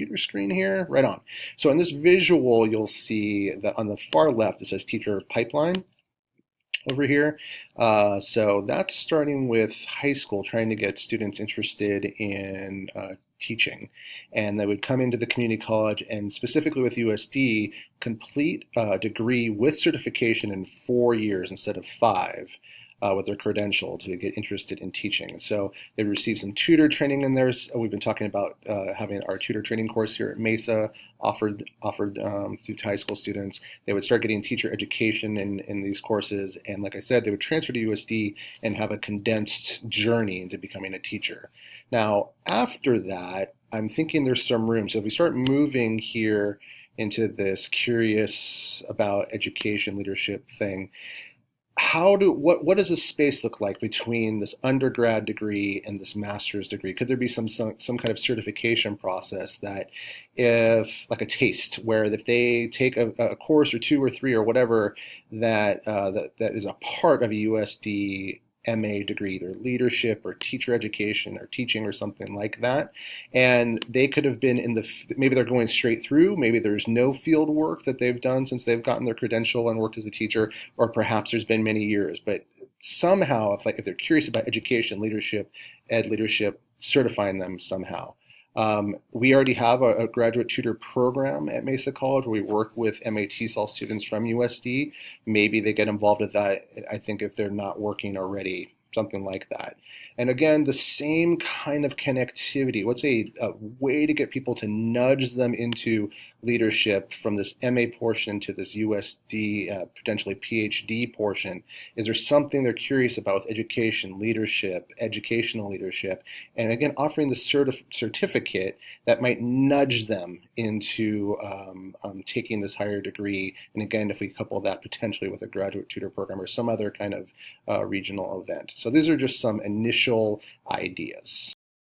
computer screen here? Right on. So in this visual, you'll see that on the far left, it says teacher pipeline over here. So that's starting with high school, trying to get students interested in teaching. And they would come into the community college and specifically with USD, complete a degree with certification in 4 years instead of 5. With their credential to get interested in teaching. And so they receive some tutor training in there. So we've been talking about having our tutor training course here at Mesa offered through high school students. They would start getting teacher education in these courses. And like I said, they would transfer to USD and have a condensed journey into becoming a teacher. Now, after that, I'm thinking there's some room. So if we start moving here into this curious about education leadership thing, what does this space look like between this undergrad degree and this master's degree? Could there be some kind of certification process that if like a taste where if they take a course or two or three or whatever that is a part of a USD MA degree, either leadership or teacher education or teaching or something like that. And they could have been maybe they're going straight through, maybe there's no field work that they've done since they've gotten their credential and worked as a teacher, or perhaps there's been many years. But somehow, if they're curious about education, leadership, ed leadership, certifying them somehow. We already have a graduate tutor program at Mesa College where we work with MA-TESOL students from USD. Maybe they get involved with that, I think, if they're not working already, something like that. And again, the same kind of connectivity. What's a way to get people to nudge them into leadership from this MA portion to this USD, potentially PhD portion? Is there something they're curious about with education, leadership, educational leadership? And again, offering the certificate that might nudge them into taking this higher degree. And again, if we couple that potentially with a graduate tutor program or some other kind of regional event. So these are just some initial ideas.